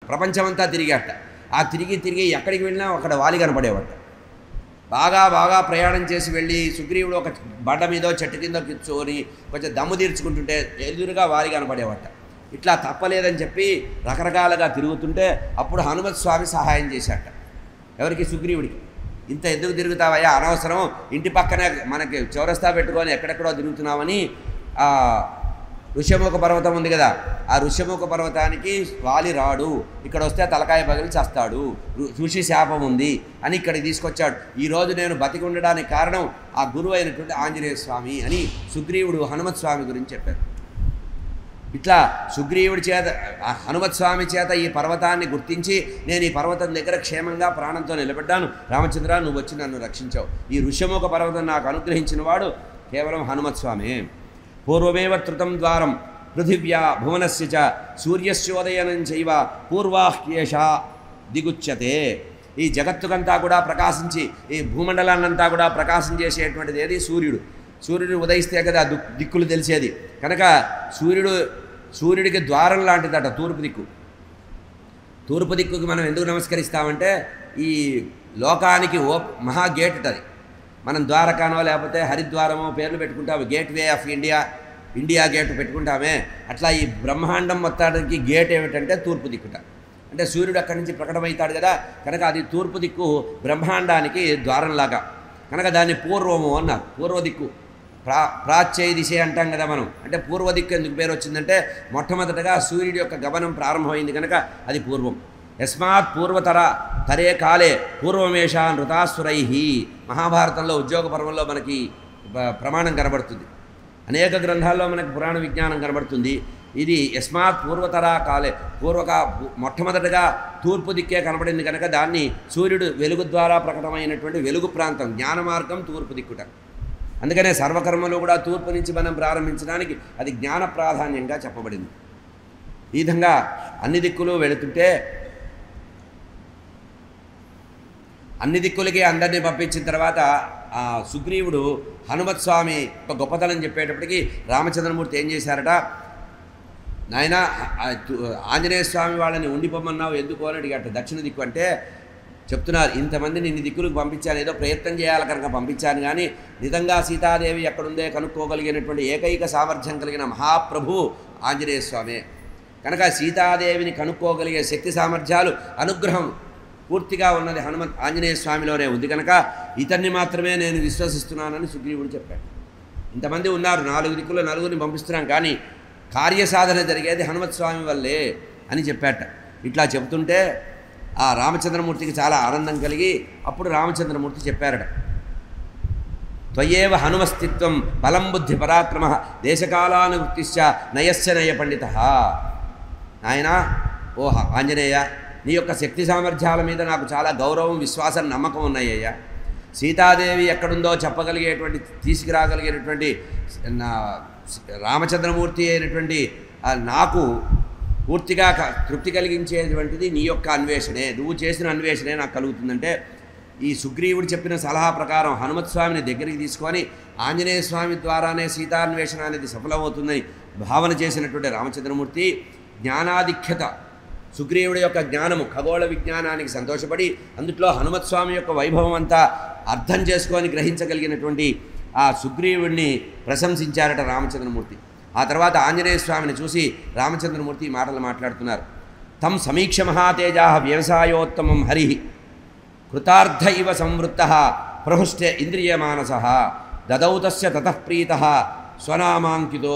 ప్రపంచమంతా తిరిగాట. ఆ తిరిగి ఎక్కడికి వెళ్ళినా అక్కడ వాలి కనపడేవాట. బాగా ప్రయాణం చేసి వెళ్ళి సుగ్రీవుడు ఒక బండ మీదో చెట్టు కింద కూర్చొని కొంచెం దమ్ము తీర్చుకుంటుంటే ఎదురుగా వాలి కనపడేవాట. ఇట్లా తప్పలేదని చెప్పి రకరకాలుగా తిరుగుతుంటే అప్పుడు హనుమత్ స్వామి సహాయం చేశాట. ఎవరికి? సుగ్రీవుడికి. ఇంత ఎందుకు తిరుగుతావయ్యా, అనవసరం, ఇంటి పక్కనే మనకి చౌరస్తా పెట్టుకొని ఎక్కడెక్కడో తిరుగుతున్నామని ఋష్యముఖ పర్వతం ఉంది కదా, ఆ ఋష్యముఖ పర్వతానికి వాలి రాడు, ఇక్కడ వస్తే తలకాయ పగిలి చేస్తాడు, ఋషి శాపం ఉంది అని ఇక్కడికి తీసుకొచ్చాడు. ఈరోజు నేను బతికి ఉండడానికి కారణం ఆ గురువు అయినటువంటి ఆంజనేయ స్వామి అని సుగ్రీవుడు హనుమత్ స్వామి గురించి చెప్పారు. ఇట్లా సుగ్రీవుడి చేత హనుమత్ స్వామి చేత ఈ పర్వతాన్ని గుర్తించి నేను ఈ పర్వతం దగ్గర క్షేమంగా ప్రాణంతో నిలబడ్డాను, రామచంద్ర నువ్వు వచ్చి నన్ను రక్షించావు. ఈ ఋష్యముఖ పర్వతం నాకు అనుగ్రహించిన వాడు కేవలం హనుమత్ స్వామి. పూర్వమేవ త్రుతం ద్వారం పృథివ్యా భువనస్య చ సూర్యస్యోదయనం చైవ పూర్వాహ్యేష దిగుచ్యతే. ఈ జగత్తుకంతా కూడా ప్రకాశించి ఈ భూమండలాన్నంతా కూడా ప్రకాశం చేసేటువంటిది ఏది? సూర్యుడు. సూర్యుడు ఉదయిస్తే కదా దిక్కులు తెలిసేది. కనుక సూర్యుడికి ద్వారం లాంటిదట తూర్పు దిక్కు. తూర్పు దిక్కుకి మనం ఎందుకు నమస్కరిస్తామంటే ఈ లోకానికి మహా గేట్ అది. మనం ద్వారకానో లేకపోతే హరిద్వారమో పేర్లు పెట్టుకుంటాము, gateway of India gate పెట్టుకుంటామే. అట్లా ఈ బ్రహ్మాండం మొత్తానికి గేట్ ఏమిటంటే తూర్పు దిక్కుట. అంటే సూర్యుడు అక్కడి నుంచి ప్రకటమవుతాడు కదా, కనుక అది తూర్పు దిక్కు బ్రహ్మాండానికి ద్వారంలాగా. కనుక దాన్ని పూర్వము అన్నారు. పూర్వ దిక్కు ప్రాచ్యయ దిశ అంటాం కదా మనం. అంటే పూర్వ దిక్కు ఎందుకు పేరు వచ్చిందంటే మొట్టమొదటగా సూర్యుడి యొక్క గమనం ప్రారంభమైంది కనుక అది పూర్వం. యస్మాత్ పూర్వతర తరే కాలే పూర్వమేషా నృతాసురై. మహాభారతంలో ఉద్యోగ పర్వంలో మనకి ప్రమాణం కనబడుతుంది. అనేక గ్రంథాల్లో మనకు పురాణ విజ్ఞానం కనబడుతుంది. ఇది యస్మాత్ పూర్వతర కాలే, మొట్టమొదటగా తూర్పు దిక్కే కనబడింది కనుక దాన్ని సూర్యుడు వెలుగు ద్వారా ప్రకటమైనటువంటి వెలుగు ప్రాంతం, జ్ఞాన మార్గం తూర్పు దిక్కుట. అందుకనే సర్వకర్మలు కూడా తూర్పు నుంచి మనం ప్రారంభించడానికి అది జ్ఞాన ప్రాధాన్యంగా చెప్పబడింది. ఈ విధంగా అన్ని దిక్కులు వెళుతుంటే అన్ని దిక్కులకి అందరినీ పంపించిన తర్వాత ఆ సుగ్రీవుడు హనుమత్ స్వామి ఒక గొప్పతనం చెప్పేటప్పటికి రామచంద్రమూర్తి ఏం చేశారట, నాయన ఆంజనేయ స్వామి వాళ్ళని ఉండిపోమన్నావు ఎందుకు అని అడిగాట. దక్షిణ దిక్కు అంటే చెప్తున్నారు, ఇంతమందిని ఇన్ని దిక్కులకు పంపించాను, ఏదో ప్రయత్నం చేయాలి కనుక పంపించాను, కానీ నిజంగా సీతాదేవి ఎక్కడుందే కనుక్కోగలిగినటువంటి ఏకైక సామర్థ్యం కలిగిన మహాప్రభు ఆంజనేయ స్వామి. కనుక సీతాదేవిని కనుక్కోగలిగే శక్తి సామర్థ్యాలు అనుగ్రహం పూర్తిగా ఉన్నది ఆంజనేయ స్వామిలోనే ఉంది కనుక ఇతన్ని మాత్రమే నేను విశ్వసిస్తున్నానని సుగ్రీవుడు చెప్పాడు. ఇంతమంది ఉన్నారు, 4 దిక్కుల్లో నలుగురిని పంపిస్తున్నాం, కానీ కార్యసాధన జరిగేది హనుమత్ స్వామి వల్లే అని చెప్పాట. ఇట్లా చెబుతుంటే ఆ రామచంద్రమూర్తికి చాలా ఆనందం కలిగి అప్పుడు రామచంద్రమూర్తి చెప్పారట, త్వయేవ హనుమస్తిత్వం బలం బుద్ధి పరాక్రమ దేశకాలానువృత్తిశ్చ నయస్య నయ పండిత. నాయనా ఓ ఆంజనేయ, నీ యొక్క శక్తి సామర్థ్యాల మీద నాకు చాలా గౌరవం, విశ్వాసం, నమ్మకం ఉన్నాయ్యా. సీతాదేవి ఎక్కడుందో చెప్పగలిగేటువంటి తీసుకురాగలిగేటువంటి రామచంద్రమూర్తి అయినటువంటి నాకు పూర్తిగా తృప్తి కలిగించేటువంటిది నీ యొక్క అన్వేషణే, నువ్వు చేసిన అన్వేషణే నాకు కలుగుతుందంటే ఈ సుగ్రీవుడు చెప్పిన సలహా ప్రకారం హనుమత్ స్వామిని దగ్గరికి తీసుకొని ఆంజనేయ స్వామి ద్వారానే సీతాన్వేషణ అనేది సఫలమవుతుందని భావన చేసినటువంటి రామచంద్రమూర్తి జ్ఞానాధిక్యత, సుగ్రీవుడి యొక్క జ్ఞానము ఖగోళ విజ్ఞానానికి సంతోషపడి అందుట్లో హనుమత్ స్వామి యొక్క వైభవం అంతా అర్థం చేసుకొని గ్రహించగలిగినటువంటి ఆ సుగ్రీవుడిని ప్రశంసించారట రామచంద్రమూర్తి. ఆ తర్వాత ఆంజనేయ స్వామిని చూసి రామచంద్రమూర్తి మాటలు మాట్లాడుతున్నారు. తం సమీక్ష మహాతేజా వ్యవసాయోత్తమం హరి కృతార్థ ఇవ సంవృత్త ప్రహృష్టే ఇంద్రియమానస దదౌ తస్య తతః ప్రీతః స్వనామాంకితో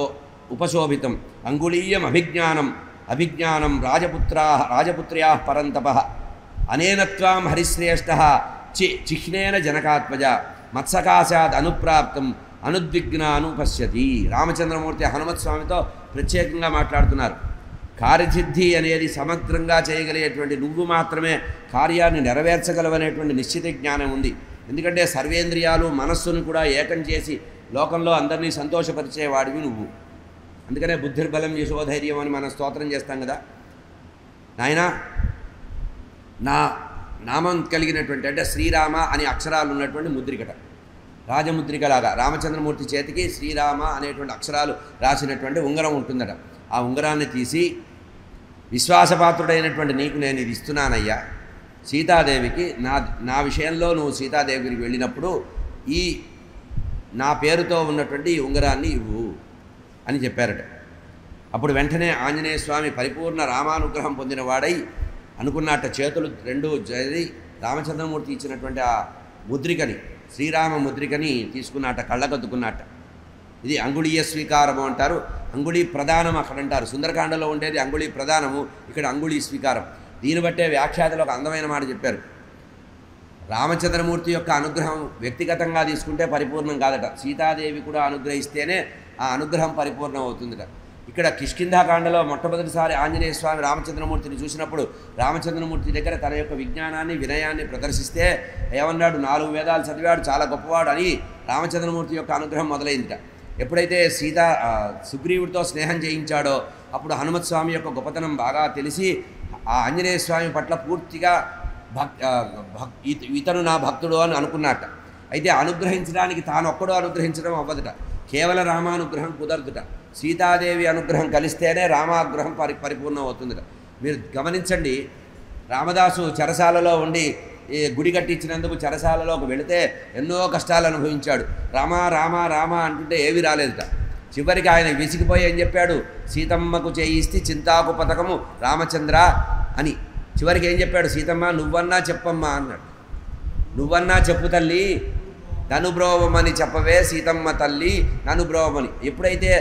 ఉపశోభితం అంగుళీయం అభిజ్ఞానం రాజపుత్ర్యా పరంతపః అనేన త్వాం హరిశ్రేష్ఠః చిహ్నేన జనకాత్మజ మత్సకాశాద్ అనుప్రాప్తం అనుద్విగ్నానుపశ్యతి. రామచంద్రమూర్తి హనుమత్ స్వామితో ప్రత్యేకంగా మాట్లాడుతున్నారు. కార్యసిద్ధి అనేది సమగ్రంగా చేయగలిగేటువంటి నువ్వు మాత్రమే కార్యాన్ని నెరవేర్చగలవనేటువంటి నిశ్చిత జ్ఞానం ఉంది. ఎందుకంటే సర్వేంద్రియాలు మనస్సును కూడా ఏకం చేసి లోకంలో అందరినీ సంతోషపరిచేవాడివి నువ్వు. అందుకనే బుద్ధిర్బలం యశోధైర్యం అని మనం స్తోత్రం చేస్తాం కదా. నాయన నా నామం కలిగినటువంటి అంటే శ్రీరామ అని అక్షరాలు ఉన్నటువంటి ముద్రికట, రాజముద్రికలాగా రామచంద్రమూర్తి చేతికి శ్రీరామ అనేటువంటి అక్షరాలు రాసినటువంటి ఉంగరం ఉంటుందట. ఆ ఉంగరాన్ని తీసి విశ్వాసపాత్రుడైనటువంటి నీకు నేను ఇది ఇస్తున్నానయ్యా, సీతాదేవికి నా విషయంలో నువ్వు సీతాదేవి దగ్గరికి వెళ్ళినప్పుడు ఈ నా పేరుతో ఉన్నటువంటి ఈ ఉంగరాన్ని ఇవ్వు అని చెప్పారట. అప్పుడు వెంటనే ఆంజనేయ స్వామి పరిపూర్ణ రామానుగ్రహం పొందిన వాడై అనుకున్నట్ట చేతులు రెండు జరిగి రామచంద్రమూర్తి ఇచ్చినటువంటి ఆ ముద్రికని, శ్రీరామ ముద్రికని తీసుకున్నట్ట, కళ్ళకద్దుకున్నట్ట. ఇది అంగుళీయ స్వీకారము అంటారు. అంగుళీ ప్రధానం అక్కడ అంటారు. సుందరకాండలో ఉండేది అంగుళీ ప్రధానము, ఇక్కడ అంగుళీ స్వీకారం. దీన్ని బట్టే వ్యాఖ్యాతలు ఒక అందమైన మాట చెప్పారు. రామచంద్రమూర్తి యొక్క అనుగ్రహం వ్యక్తిగతంగా తీసుకుంటే పరిపూర్ణం కాదట, సీతాదేవి కూడా అనుగ్రహిస్తేనే ఆ అనుగ్రహం పరిపూర్ణం అవుతుందట. ఇక్కడ కిష్కింధాకాండలో మొట్టమొదటిసారి ఆంజనేయ స్వామి రామచంద్రమూర్తిని చూసినప్పుడు రామచంద్రమూర్తి దగ్గర తన యొక్క విజ్ఞానాన్ని వినయాన్ని ప్రదర్శిస్తే ఏమన్నాడు, 4 వేదాలు చదివాడు, చాలా గొప్పవాడు అని రామచంద్రమూర్తి యొక్క అనుగ్రహం మొదలైందిట. ఎప్పుడైతే సుగ్రీవుడితో స్నేహం చేయించాడో అప్పుడు హనుమత్ స్వామి యొక్క గొప్పతనం బాగా తెలిసి ఆ ఆంజనేయ స్వామి పట్ల పూర్తిగా ఇతను నా భక్తుడు అని అనుకున్నట్ట. అయితే అనుగ్రహించడానికి తానొక్కడో అనుగ్రహించడం అవ్వదుట, కేవలం రామానుగ్రహం కుదరదుట. సీతాదేవి అనుగ్రహం కలిస్తేనే రామానుగ్రహం పరిపూర్ణం అవుతుందిట. మీరు గమనించండి, రామదాసు చెరసాలలో ఉండి గుడి కట్టించినందుకు చెరసాలలోకి వెళితే ఎన్నో కష్టాలు అనుభవించాడు. రామ రామ రామ అంటుంటే ఏవి రాలేదుట. చివరికి ఆయన విసిగిపోయి ఏం చెప్పాడు, సీతమ్మకు చేయిస్తే చింతాకు పథకము రామచంద్ర అని. చివరికి ఏం చెప్పాడు, సీతమ్మ నువ్వన్నా చెప్పమ్మా అన్నాడు. నువ్వన్నా చెప్పు తల్లి, నన్ను బ్రోవమని చెప్పవే సీతమ్మ తల్లి, నన్ను బ్రోవమని. ఎప్పుడైతే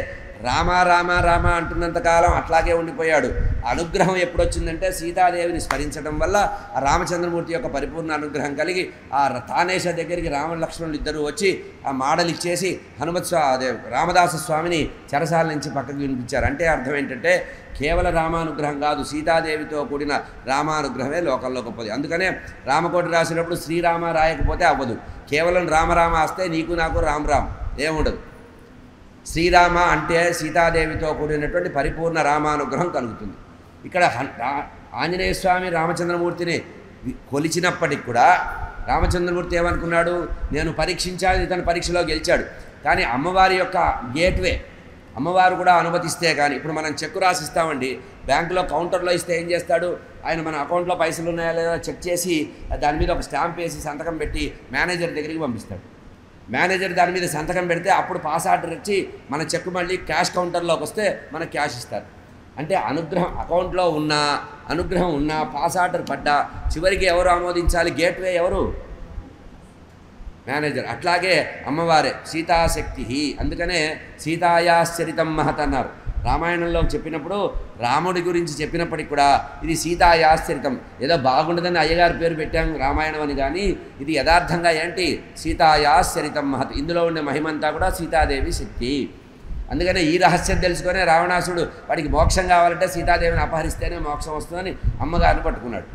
రామ రామ రామ అంటున్నంతకాలం అట్లాగే ఉండిపోయాడు. అనుగ్రహం ఎప్పుడొచ్చిందంటే సీతాదేవిని స్మరించడం వల్ల ఆ రామచంద్రమూర్తి యొక్క పరిపూర్ణ అనుగ్రహం కలిగి ఆ తానేశ దగ్గరికి రామలక్ష్మణులు ఇద్దరు వచ్చి ఆ మాడలు ఇచ్చేసి రామదాస స్వామిని చెరసాల నుంచి పక్కకు వినిపించారు. అంటే అర్థం ఏంటంటే కేవలం రామానుగ్రహం కాదు, సీతాదేవితో కూడిన రామానుగ్రహమే లోకంలో గొప్పది. అందుకనే రామకోటి రాసినప్పుడు శ్రీరామ రాయకపోతే అవ్వదు, కేవలం రామరామ వస్తే నీకు నాకు రామ్ రామ్ ఏముండదు. శ్రీరామ అంటే సీతాదేవితో కూడినటువంటి పరిపూర్ణ రామానుగ్రహం కలుగుతుంది. ఇక్కడ ఆంజనేయ స్వామి రామచంద్రమూర్తిని కొలిచినప్పటికి కూడా రామచంద్రమూర్తి ఏమనుకున్నాడు, నేను పరీక్షించాలి, ఇతను పరీక్షలో గెలిచాడు. కానీ అమ్మవారి యొక్క గేట్వే, అమ్మవారు కూడా అనుమతిస్తే కానీ, ఇప్పుడు మనం చెక్కు రాసిస్తామండి, బ్యాంకులో కౌంటర్లో ఇస్తే ఏం చేస్తాడు ఆయన, మన అకౌంట్లో పైసలు ఉన్నాయా లేదా చెక్ చేసి దాని మీద ఒక స్టాంప్ వేసి సంతకం పెట్టి మేనేజర్ దగ్గరికి పంపిస్తాడు. మేనేజర్ దాని మీద సంతకం పెడితే అప్పుడు పాస్ ఆర్డర్ ఇచ్చి మన చెక్కు మళ్ళీ క్యాష్ కౌంటర్లోకి వస్తే మనకు క్యాష్ ఇస్తారు. అంటే అనుగ్రహం అకౌంట్లో ఉన్న అనుగ్రహం ఉన్న పాస్ ఆర్డర్ పడ్డా చివరికి ఎవరు ఆమోదించాలి, గేట్వే ఎవరు, మేనేజర్. అట్లాగే అమ్మవారే సీతాశక్తి, అందుకనే సీతాయాశ్చరితం మహత్ అన్నారు. రామాయణంలో చెప్పినప్పుడు రాముడి గురించి చెప్పినప్పటికి కూడా ఇది సీతాయాశ్చరితం, ఏదో బాగుండదని అయ్యగారి పేరు పెట్టాం రామాయణం అని, కానీ ఇది యథార్థంగా ఏంటి సీతాయాశ్చరితం మహత్. ఇందులో ఉండే మహిమంతా కూడా సీతాదేవి శక్తి. అందుకనే ఈ రహస్యం తెలుసుకొని రావణాసుడు వాడికి మోక్షం కావాలంటే సీతాదేవిని అపహరిస్తేనే మోక్షం వస్తుందని అమ్మగారిని పట్టుకున్నాడు.